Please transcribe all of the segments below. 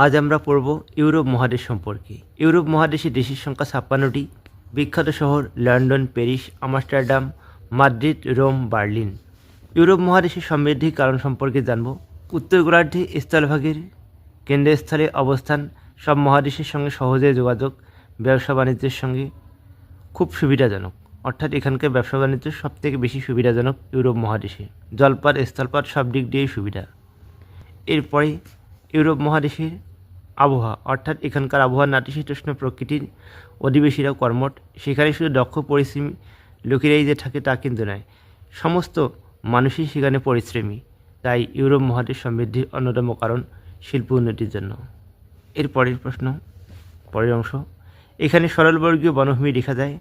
আজ আমরা পড়ব ইউরোপ মহাদেশ সম্পর্কে। ইউরোপ মহাদেশে দেশের সংখ্যা 56টি। বিখ্যাত শহর London, Paris, Amsterdam, Madrid, Rome, Berlin. Europe মহাদেশের সমৃদ্ধির কারণ সম্পর্কে জানব। উত্তর গোলার্ধে স্থলভাগের কেন্দ্রস্থলে অবস্থান, সব মহাদেশের সঙ্গে সহজে যোগাযোগ, ব্যবসা বাণিজ্যের সঙ্গে খুব সুবিধাজনক, অর্থাৎ এখানকার ব্যবসা বাণিজ্য সবথেকে বেশি সুবিধাজনক ইউরোপ মহাদেশে। জলপথ, স্থলপথ সব দিক দিয়েই সুবিধা। এরপরে ইউরোপ মহাদেশের আবহাওয়া, অর্থাৎ এখানকার আবহাওয়া নাতিশীতোষ্ণ প্রকৃতির, অধিবেশীরা কর্মঠ। সেখানে শুধু দক্ষ পরিশ্রমী লোকেরাই যে থাকে তা কিন্তু নয়, সমস্ত মানুষই সেখানে পরিশ্রমী। তাই ইউরোপ মহাদেশ সমৃদ্ধির অন্যতম কারণ শিল্প উন্নতির জন্য। এর পরের প্রশ্ন, পরের অংশ, এখানে সরলবর্গীয় বনভূমি দেখা যায়।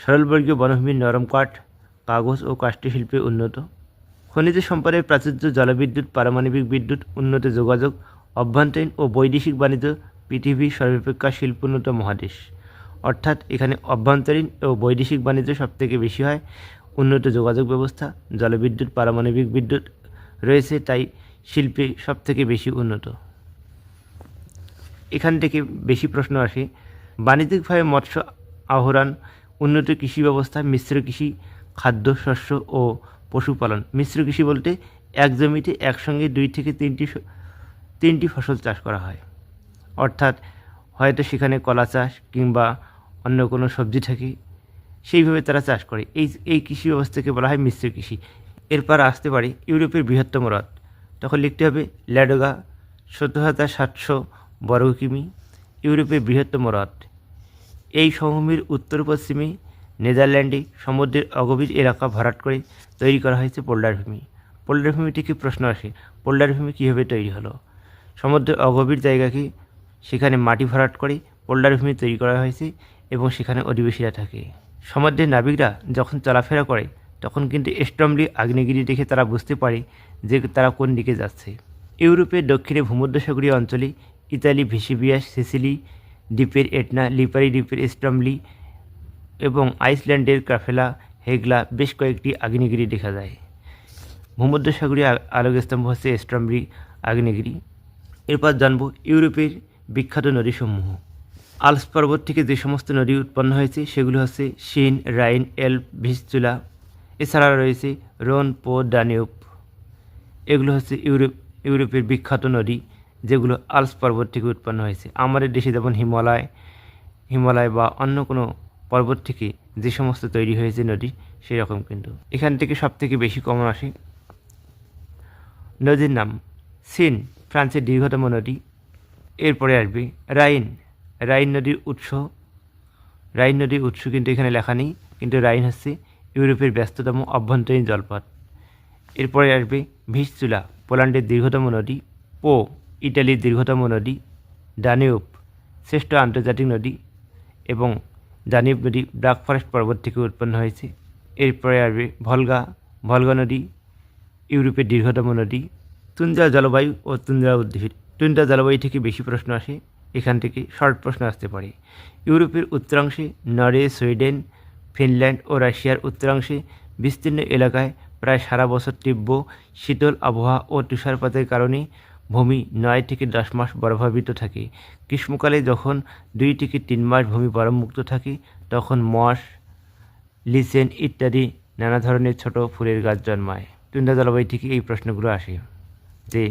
সরলবর্গীয় বনভূমির নরম কাঠ, কাগজ ও কাষ্ঠশিল্পে উন্নত। খনিজ সম্পদের প্রাচুর্য, জলবিদ্যুৎ, পারমাণবিক বিদ্যুৎ, উন্নত যোগাযোগ, অভ্যন্তরীণ ও বৈদেশিক বাণিজ্য পৃথিবীর সর্বাপেক্ষা শিল্পোন্নত মহাদেশ। অর্থাৎ এখানে অভ্যন্তরীণ ও বৈদেশিক বাণিজ্য সবথেকে বেশি হয়। উন্নত যোগাযোগ ব্যবস্থা, জলবিদ্যুৎ, পারমাণবিক বিদ্যুৎ রয়েছে, তাই শিল্পে সবথেকে বেশি উন্নত। এখান থেকে বেশি প্রশ্ন আসে। বাণিজ্যিকভাবে মৎস্য আহরণ, উন্নত কৃষি ব্যবস্থা, মিশ্র কৃষি, খাদ্য, শস্য ও পশুপালন। মিশ্র কৃষি বলতে এক জমিতে একসঙ্গে 2 থেকে 3টি ফসল চাষ করা হয়, অর্থাৎ হয়তো সেখানে কলা চাষ কিংবা অন্য কোনো সবজি থাকে, সেইভাবে তারা চাষ করে। এই কৃষি ব্যবস্থাকে বলা হয় মিশ্র কৃষি। এরপর আসতে পারে ইউরোপের বৃহত্তম হ্রদ, তখন লিখতে হবে ল্যাডোগা, 17,700 বর্গ কিমি। ইউরোপের বৃহত্তম হ্রদ। এই সমভূমির উত্তর পশ্চিমে নেদারল্যান্ডে সমুদ্রের অগভীর এলাকা ভরাট করে তৈরি করা হয়েছে পোল্ডার ভূমি। পোল্ডার ভূমি থেকে প্রশ্ন আসে, পোল্ডার ভূমি কীভাবে তৈরি হলো? সমুদ্রের অগভীর জায়গাকে সেখানে মাটি ভরাট করে পোল্ডার ভূমি তৈরি করা হয়েছে এবং সেখানে অধিবাসীরা থাকে। সমুদ্রের নাবিকরা যখন চলাফেরা করে তখন কিন্তু স্ট্রমলি আগ্নেয়গিরি দেখে তারা বুঝতে পারে যে তারা কোন দিকে যাচ্ছে। ইউরোপের দক্ষিণে ভূমধ্যসাগরীয় অঞ্চলে ইতালি, ভেসুভিয়াস, সিসিলি দ্বীপের এটনা, লিপারি দ্বীপের স্ট্রমলি এবং আইসল্যান্ডের ক্রাফেলা, হেগলা বেশ কয়েকটি আগ্নেয়গিরি দেখা যায়। ভূমধ্যসাগরীয় আলোকস্তম্ভ হচ্ছে স্ট্রমলি আগ্নেয়গিরি। এরপর জানব ইউরোপের বিখ্যাত নদীসমূহ। আল্পস পর্বত থেকে যে সমস্ত নদী উৎপন্ন হয়েছে সেগুলো হচ্ছে সিন, রাইন, এলব, ভিস্চুলা। এছাড়া রয়েছে রোন, পো, ডানিউব। এগুলো হচ্ছে ইউরোপের বিখ্যাত নদী যেগুলো আল্পস পর্বত থেকে উৎপন্ন হয়েছে। আমাদের দেশে যেমন হিমালয় বা অন্য কোনো পর্বত থেকে যে সমস্ত তৈরি হয়েছে নদী, সেই রকম কিন্তু এখান থেকে সবথেকে বেশি কমন আসে। নদীর নাম সিন, ফ্রান্সের দীর্ঘতম নদী। এরপরে আসবে রাইন। রাইন নদীর উৎস কিন্তু এখানে লেখা নেই, কিন্তু রাইন হচ্ছে ইউরোপের ব্যস্ততম অভ্যন্তরীণ জলপথ। এরপরে আসবে ভিস্চুলা, পোল্যান্ডের দীর্ঘতম নদী। পো, ইটালির দীর্ঘতম নদী। ডানিউব, শ্রেষ্ঠ আন্তর্জাতিক নদী এবং ডানিউব নদী ব্ল্যাক ফরেস্ট পর্বত থেকে উৎপন্ন হয়েছে। এরপরে আসবে ভলগা নদী, ইউরোপের দীর্ঘতম নদী। তুন্দ্রা জলবায়ু ও তুন্দ্রা উদ্ভিদ। তুন্দ্রা জলবায়ু থেকে বেশি প্রশ্ন আসে, এখান থেকে শর্ট প্রশ্ন আসতে পারে। ইউরোপের উত্তরাংশে নরওয়ে, সুইডেন, ফিনল্যান্ড ও রাশিয়ার উত্তরাংশে বিস্তীর্ণ এলাকায় প্রায় সারা বছর তীব্র শীতল আবহাওয়া ও তুষারপাতের কারণে ভূমি 9 থেকে 10 মাস বরফাবৃত থাকে। গ্রীষ্মকালে যখন 2 থেকে 3 মাস ভূমি বরফমুক্ত থাকে তখন মস, লিচেন ইত্যাদি নানা ধরনের ছোট ফুলের গাছ জন্মায়। তুন্দ্রা জলবায়ু থেকে এই প্রশ্নগুলো আসে যে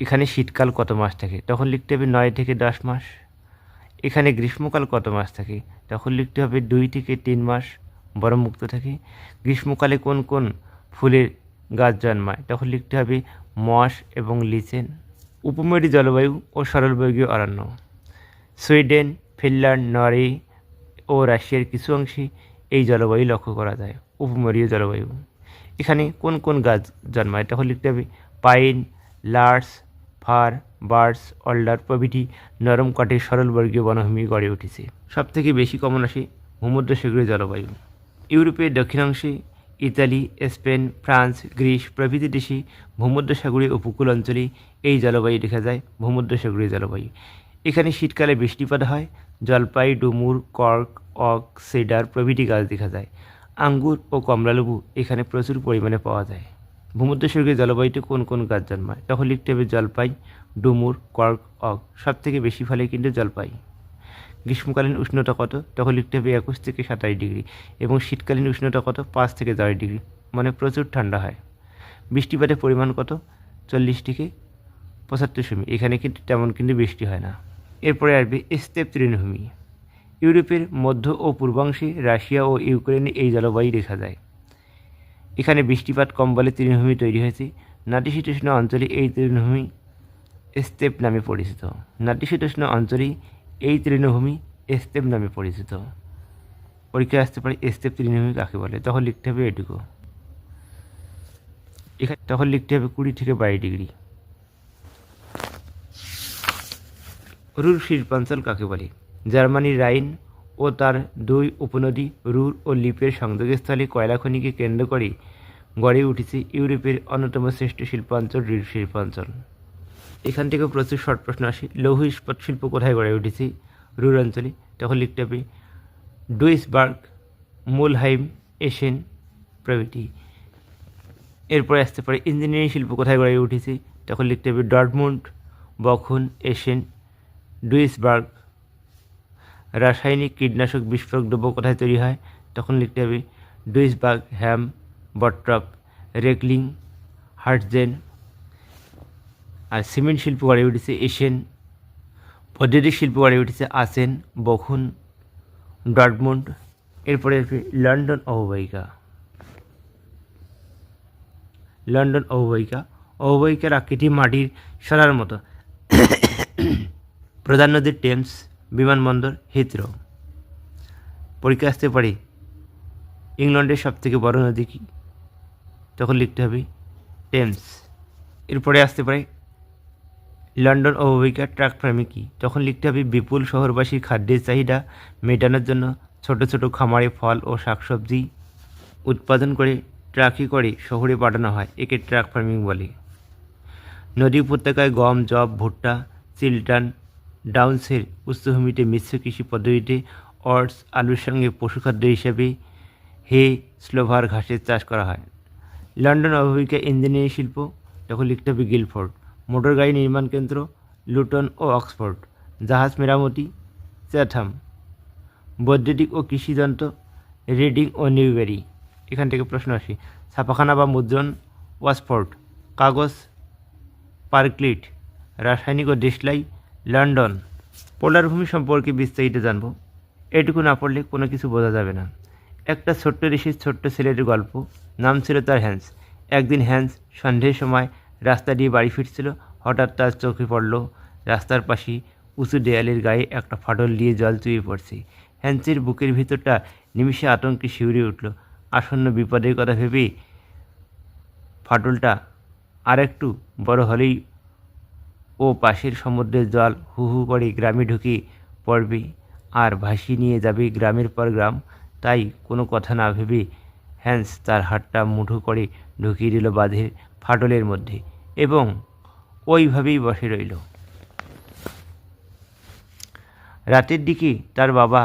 এখানে শীতকাল কত মাস থাকে, তখন লিখতে হবে 9 থেকে 10 মাস। এখানে গ্রীষ্মকাল কত মাস থাকে, তখন লিখতে হবে 2 থেকে 3 মাস বরফমুক্ত থাকে। গ্রীষ্মকালে কোন কোন ফুলের গাছ জন্মায়, তখন লিখতে হবে মস এবং লিচেন। উপমরী জলবায়ু ও সরলবর্গীয় অরণ্য। সুইডেন, ফিনল্যান্ড, নরওয়ে ও রাশিয়ার কিছু অংশে এই জলবায়ু লক্ষ্য করা যায়, উপমরীয় জলবায়ু। এখানে কোন কোন গাছ জন্মায়, তখন লিখতে হবে pine, lurch, fur, birch, older প্রভৃতি নরম কাঠের সরলবর্গীয় বনভূমি গড়ে উঠেছে। সবথেকে বেশি কমন আসে ভূমধ্যসাগরীয় জলবায়ু। ইউরোপের দক্ষিণাংশে ইতালি, স্পেন, ফ্রান্স, গ্রিস প্রভৃতি দেশে ভূমধ্যসাগরীয় উপকূল অঞ্চলে এই জলবায়ু দেখা যায়, ভূমধ্যসাগরীয় জলবায়ু। এখানে শীতকালে বৃষ্টিপাত হয়। জলপাই, ডুমুর, কর্ক, ওক, সিডার প্রভৃতি গাছ দেখা যায়। আঙ্গুর ও কমলালেবু এখানে প্রচুর পরিমাণে পাওয়া যায়। ভূমধ্যসাগরীয় জলবায়ুতে কোন কোন গাছ জন্মায়? তখন লিখতে হবে জলপাই, ডুমুর, কর্ক, অক। সব থেকে বেশি ফলে কিন্তু জলপাই। গ্রীষ্মকালীন উষ্ণতা কত? তখন লিখতে হবে 21 থেকে 27 ডিগ্রি, এবং শীতকালীন উষ্ণতা কত? 5 থেকে 10 ডিগ্রি, মানে প্রচুর ঠান্ডা হয়। বৃষ্টিপাতের পরিমাণ কত? 40 থেকে 75 সেমি। এখানে কিন্তু তেমন কিন্তু বৃষ্টি হয় না। এরপরে আসবে স্টেপ তৃণভূমি। ইউরোপের মধ্য ও পূর্বাংশে, রাশিয়া ও ইউক্রেনে এই জলবায়ু দেখা যায়। এখানে বৃষ্টিপাত কম বলে তৃণভূমি তৈরি হয়েছে। নাতিশীতোষ্ণ অঞ্চলে এই তৃণভূমি স্টেপ নামে পরিচিত। নাতিশীতোষ্ণ অঞ্চলে এই তৃণভূমি স্টেপ নামে পরিচিত। পরীক্ষায় আসতে পারে স্টেপ তৃণভূমি কাকে বলে? তখন লিখতে হবে এটুকু। এখানে তখন লিখতে হবে 20 থেকে 22 ডিগ্রি। রুর শিল্পাঞ্চল কাকে বলে? জার্মানির রাইন ও তার দুই উপনদী রুর ও লিপের সংযোগস্থলে কয়লা খনিকে কেন্দ্র করে গড়ে উঠেছে ইউরোপের অন্যতম শ্রেষ্ঠ শিল্পাঞ্চল রুর শিল্পাঞ্চল। এখান থেকে প্রচুর শর্ট প্রশ্ন আসে। লৌহ ইস্পাত শিল্প কোথায় গড়ে উঠেছে? রুর অঞ্চলে। তখন লিখতে হবে ডুইসবার্গ, মুলহাইম, এসেন প্রভৃতি। এরপরে আসতে পারে ইঞ্জিনিয়ারিং শিল্প কোথায় গড়ে উঠেছে? তখন লিখতে হবে ডর্টমুন্ড, বখুন, এসেন, ডুইসবার্গ। রাসায়নিক কীটনাশক বিস্ফোরক দ্রব্য কোথায় তৈরি হয়? তখন লিখতে হবে ডুইসবার্গ, হ্যাম, বট্রপ, রেকলিং, হার্টজেন। আর সিমেন্ট শিল্প গড়ে উঠেছে এশিয়ান। বৈদ্যুতিক শিল্প গড়ে উঠেছে আসেন, বখুন, ডর্টমুন্ড। এরপরে লন্ডন অববাহিকা। লন্ডন অববাহিকা। অববাহিকার আকৃতি মাটির সরার মতো। প্রধান নদী টেমস, বিমানবন্দর হিথ্রো। পরীক্ষা আসতে পারে ইংল্যান্ডের সবথেকে বড় নদী কি? তখন লিখতে হবে টেমস। এরপরে আসতে পারে লন্ডন অববাহিকার ট্রাক ফার্মিং কি? তখন লিখতে হবে বিপুল শহরবাসীর খাদ্যের চাহিদা মেটানোর জন্য ছোট ছোট খামারে ফল ও শাকসবজি উৎপাদন করে ট্রাকে করে শহরে পাঠানো হয়, একে ট্রাক ফার্মিং বলে। নদী উপত্যকায় গম, যব, ভুট্টা, চিলটান, ডাউন্সের উচ্চভূমিতে মিশ্র কৃষি পদ্ধতিতে অটস, আলুর সঙ্গে পশুখাদ্য হিসেবে হে, স্লোভার ঘাসের চাষ করা হয়। লন্ডন অববাহিকা ইঞ্জিনিয়ারিং শিল্প, তখন লিখতে হবে গিলফোর্ড। মোটর গাড়ি নির্মাণ কেন্দ্র লুটন ও অক্সফোর্ড। জাহাজ মেরামতি চ্যাথাম। বৈদ্যুতিক ও কৃষিযন্ত্র রিডিং ও নিউবেরি। এখান থেকে প্রশ্ন আসে। ছাপাখানা বা মুদ্রণ ওয়াসফোর্ড। কাগজ পার্কলিট। রাসায়নিক ও দেশলাই লন্ডন। পোলার ভূমি সম্পর্কে বিস্তারিত জানব। এটুকু না পড়লে কোনো কিছু বোঝা যাবে না। একটা ছোট্ট ঋষির ছোট্ট ছেলের গল্প। নাম ছিল তার হ্যান্স। একদিন হ্যান্স সন্ধ্যের সময় রাস্তা দিয়ে বাড়ি ফিরছিল। হঠাৎ তার চোখে পড়ল রাস্তার পাশে উঁচু দেয়ালের গায়ে একটা ফাটল দিয়ে জল চুইয়ে পড়ছে। হ্যান্সের বুকের ভিতরটা নিমিষে আতঙ্কে শিউরে উঠল। আসন্ন বিপদের কথা ভেবে ফাটলটা আর একটু বড় হলেই ও পাশের সমুদ্রের জল হু হু করে গ্রামে ঢুকে পড়বে আর ভাসিয়ে নিয়ে যাবে গ্রামের পর গ্রাম। তাই কোনো কথা না ভেবে হ্যান্স তার হাতটা মুঠো করে ঢুকিয়ে দিল বাঁধের ফাটলের মধ্যে এবং ওইভাবেই বসে রইল। রাতের দিকে তার বাবা,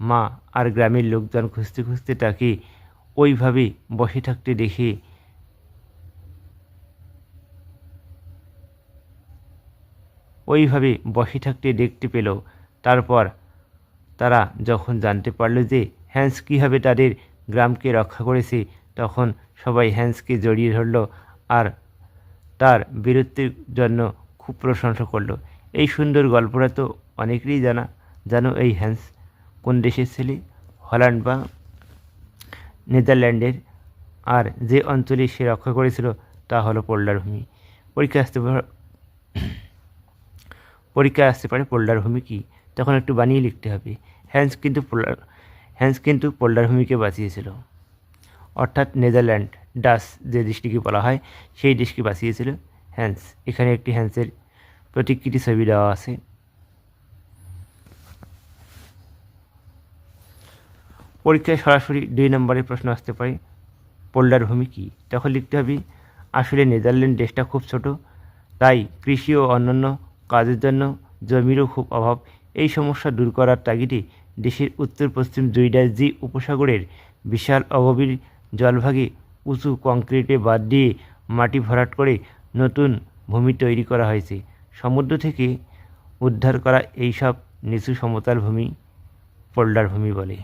মা আর গ্রামের লোকজন খুঁজতে খুঁজতে তাকে ওইভাবে বসে থাকতে দেখে দেখতে পেল। তারপর তারা যখন জানতে পারল যে হ্যান্স কীভাবে তাদের গ্রামকে রক্ষা করেছে, তখন সবাই হ্যান্সকে জড়িয়ে ধরল আর তার বীরত্বের জন্য খুব প্রশংসা করলো। এই সুন্দর গল্পটা তো অনেকেরই জানা। জানো এই হ্যান্স কোন দেশের ছেলে? হল্যান্ড বা নেদারল্যান্ডের। আর যে অঞ্চলে সে রক্ষা করেছিল তা হলো পোল্ডার ভূমি। পরীক্ষায় আসতে পারে পোল্ডার ভূমি কি? তখন একটু বানিয়ে লিখতে হবে। হ্যান্স কিন্তু পোল্ডার ভূমিকে বাঁচিয়েছিল, অর্থাৎ নেদারল্যান্ড, ডাচ যে দেশটিকে বলা হয় সেই দেশকে বাঁচিয়েছিল হ্যান্স। এখানে একটি হ্যান্সের প্রতিকৃতি ছবি দেওয়া আছে। পরীক্ষায় সরাসরি 2 নম্বরের প্রশ্ন আসতে পারে পোল্ডার ভূমি কি? তখন লিখতে হবে আসলে নেদারল্যান্ড দেশটা খুব ছোট, তাই কৃষি ও অন্যান্য কাজের জন্য জমিরও খুব অভাব। এই সমস্যা দূর করার তাগিদে দেশের উত্তর পশ্চিম জুইডাস জি উপসাগরের বিশাল অগভীর জলভাগে উঁচু কংক্রিটে বাঁধ দিয়ে মাটি ভরাট করে নতুন ভূমি তৈরি করা হয়েছে। সমুদ্র থেকে উদ্ধার করা এইসব নিচু সমতল ভূমি পোল্ডার ভূমি বলে।